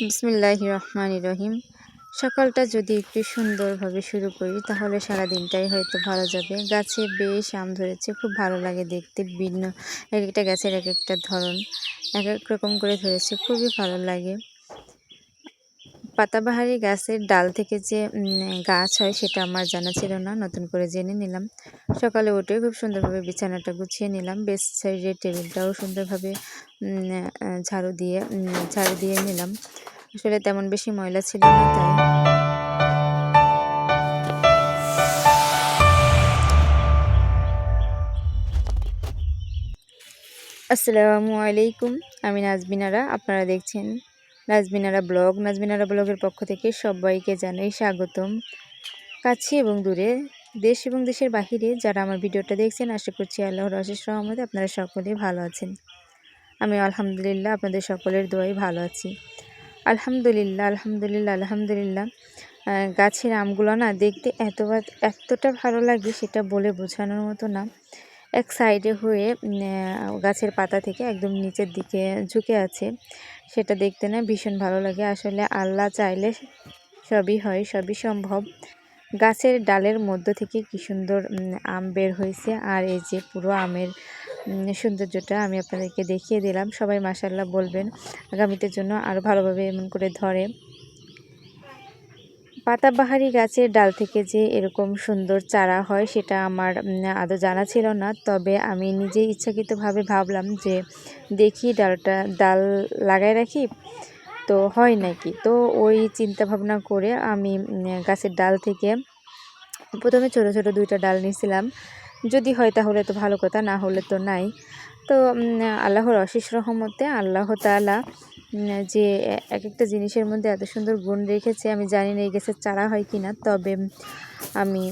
বিসমিল্লাহির রহমানির রহিম। সকালটা যদি একটু সুন্দরভাবে শুরু করি তাহলে সারা দিনটাই হয়তো ভালো যাবে। গাছে বেশ আম ধরেছে, খুব ভালো লাগে দেখতে। বিভিন্ন এক একটা গাছের এক একটা ধরন এক এক রকম করে ধরেছে, খুবই ভালো লাগে। পাতাবাহারি গাছের ডাল থেকে যে গাছ হয় সেটা আমার জানা ছিল না, নতুন করে জেনে নিলাম। সকালে উঠে খুব সুন্দরভাবে বিছানাটা গুছিয়ে নিলাম, বেশ সাইডের টেবিলটাও সুন্দরভাবে ঝাড়ু দিয়ে নিলাম। আসলে তেমন বেশি ময়লা ছিল না তাই। আসসালামু আলাইকুম, আমি নাজমিনারা। আপনারা দেখছেন নাজমিনারা ব্লগের পক্ষ থেকে সবাইকে জানাই স্বাগতম। কাছে এবং দূরে, দেশ এবং দেশের বাহিরে যারা আমার ভিডিওটা দেখছেন, আশা করছি আল্লাহর অশেষ রহমতে আপনারা সকলেই ভালো আছেন। আমি আলহামদুলিল্লাহ আপনাদের সকলের দোয়ায় ভালো আছি। আলহামদুলিল্লাহ। গাছের আমগুলো না দেখতে এতটা ভালো লাগে, সেটা বলে বোঝানোর মতো না। এক সাইডে হয়ে গাছের পাতা থেকে একদম নিচের দিকে ঝুঁকে আছে, সেটা দেখতে না ভীষণ ভালো লাগে। আসলে আল্লাহ চাইলে সবই হয়, সবই সম্ভব। গাছের ডালের মধ্য থেকে কি সুন্দর আম বের হয়েছে। আর এই যে পুরো আমের সৌন্দর্যটা আমি আপনাদেরকে দেখিয়ে দিলাম। সবাই মাশাআল্লাহ বলবেন, আগামীতে জন্য আরও ভালোভাবে এমন করে ধরে। পাতাবাহারি গাছের ডাল থেকে যে এরকম সুন্দর চারা হয় সেটা আমার আদৌ জানা ছিল না। তবে আমি নিজেই ইচ্ছাকৃতভাবে ভাবলাম যে দেখি ডাল লাগাই রাখি, তো হয় নাকি। তো ওই চিন্তা ভাবনা করে আমি গাছের ডাল থেকে প্রথমে ছোট ছোট 2টা ডাল নিয়েছিলাম। যদি হয় তাহলে তো ভালো কথা, না হলে তো নাই। তো আল্লাহর অশেষ রহমতে আল্লাহ তাআলা যে এক একটা জিনিসের মধ্যে এত সুন্দর গুণ রেখেছে, আমি জানি না এই গাছের চারা হয় কি না। তবে আমি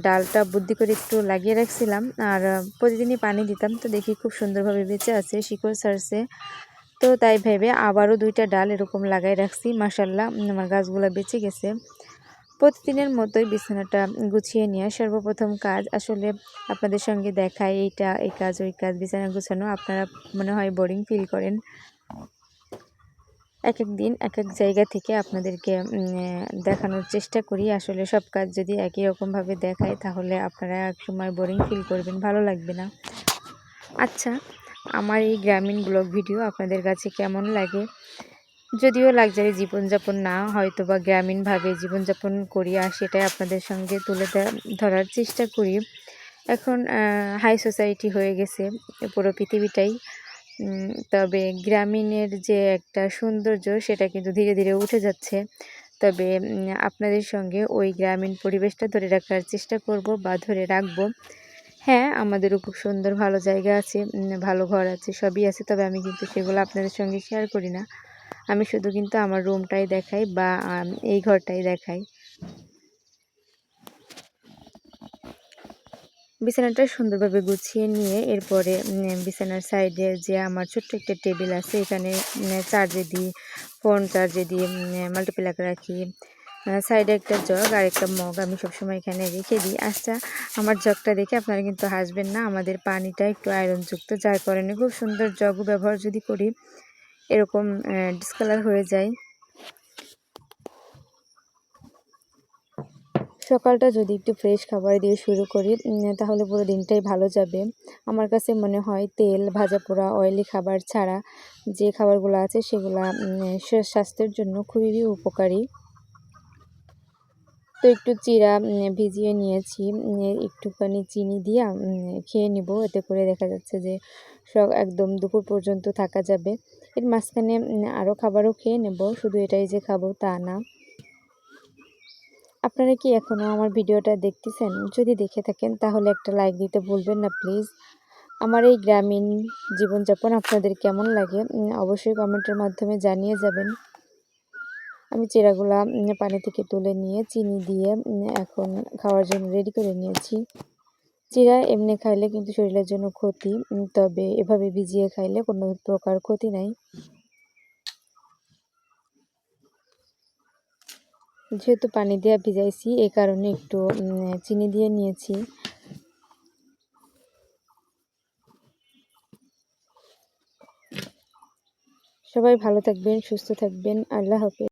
ডালটা বুদ্ধি করে একটু লাগিয়ে রাখছিলাম, আর প্রতিদিনই পানি দিতাম। তো দেখি খুব সুন্দরভাবে বেঁচে আছে, শিকড় ছাড়ছে। তো তাই ভেবে আবারও 2টা ডাল এরকম লাগাই রাখছি। মাশাআল্লাহ, আমার গাছগুলো বেঁচে গেছে। প্রতিদিনের মতোই বিছানাটা গুছিয়ে নিয়ে সর্বপ্রথম কাজ, আসলে আপনাদের সঙ্গে দেখায় এই কাজ ওই কাজ, বিছানা গুছানো। আপনারা মনে হয় বোরিং ফিল করেন। এক এক দিন এক এক জায়গা থেকে আপনাদেরকে দেখানোর চেষ্টা করি। আসলে সব কাজ যদি একই রকমভাবে দেখায় তাহলে আপনারা একসময় বোরিং ফিল করবেন, ভালো লাগবে না। আচ্ছা, আমার এই গ্রামীণ ব্লগ ভিডিও আপনাদের কাছে কেমন লাগে? যদিও লাক্সারি জীবনযাপন না, হয়তো বা গ্রামীণভাবে জীবনযাপন করি, আর সেটাই আপনাদের সঙ্গে তুলে ধরার চেষ্টা করি। এখন হাই সোসাইটি হয়ে গেছে পুরো পৃথিবীটাই। তবে গ্রামীণের যে একটা সৌন্দর্য সেটা কিন্তু ধীরে ধীরে উঠে যাচ্ছে। তবে আপনাদের সঙ্গে ওই গ্রামীণ পরিবেশটা ধরে রাখার চেষ্টা করব বা ধরে রাখবো। হ্যাঁ, আমাদেরও খুব সুন্দর ভালো জায়গা আছে, ভালো ঘর আছে, সবই আছে। তবে আমি কিন্তু সেগুলো আপনাদের সঙ্গে শেয়ার করি না। আমি শুধু কিন্তু আমার রুমটাই দেখাই বা এই ঘরটাই দেখাই। বিছানাটা সুন্দরভাবে গুছিয়ে নিয়ে এরপরে বিছানার সাইডে যে আমার ছোট্ট একটা টেবিল আছে, এখানে চার্জে দিই, ফোন চার্জে দিয়ে মাল্টিপ্লাগ রাখি। সাইডে একটা জগ আর একটা মগ আমি সবসময় এখানে রেখে দিই। আচ্ছা, আমার জগটা দেখে আপনারা কিন্তু হাসবেন না, আমাদের পানিটা একটু আয়রনযুক্ত, যার কারণে খুব সুন্দর জগ ব্যবহার যদি করি এরকম ডিসকালার হয়ে যায়। সকালটা যদি একটু ফ্রেশ খাবার দিয়ে শুরু করি তাহলে পুরো দিনটাই ভালো যাবে। আমার কাছে মনে হয় তেল ভাজা পোড়া অয়েলি খাবার ছাড়া যে খাবারগুলো আছে সেগুলা স্বাস্থ্যের জন্য খুবই উপকারী। তো একটু চিড়া ভিজিয়ে নিয়েছি, একটুখানি চিনি দিয়ে খেয়ে নিব। এতে করে দেখা যাচ্ছে যে একদম দুপুর পর্যন্ত থাকা যাবে। এর মাঝখানে আরও খাবারও খেয়ে নেব, শুধু এটাই যে খাবো তা না। আপনারা কি এখনও আমার ভিডিওটা দেখতেছেন? যদি দেখে থাকেন তাহলে একটা লাইক দিতে ভুলবেন না প্লিজ। আমার এই গ্রামীণ জীবনযাপন আপনাদের কেমন লাগে অবশ্যই কমেন্টের মাধ্যমে জানিয়ে যাবেন। আমি চিড়াগুলা পানি থেকে তুলে নিয়ে চিনি দিয়ে এখন খাওয়ার জন্য রেডি করে নিয়েছি। চিড়া এমনি খাইলে কিন্তু শরীরের জন্য ক্ষতি, তবে এভাবে ভিজিয়ে খাইলে কোনো প্রকার ক্ষতি নাই। যেহেতু পানি দিয়ে ভিজাইছি এই কারণে একটু চিনি দিয়ে নিয়েছি। সবাই ভালো থাকবেন, সুস্থ থাকবেন। আল্লাহ হাফেজ।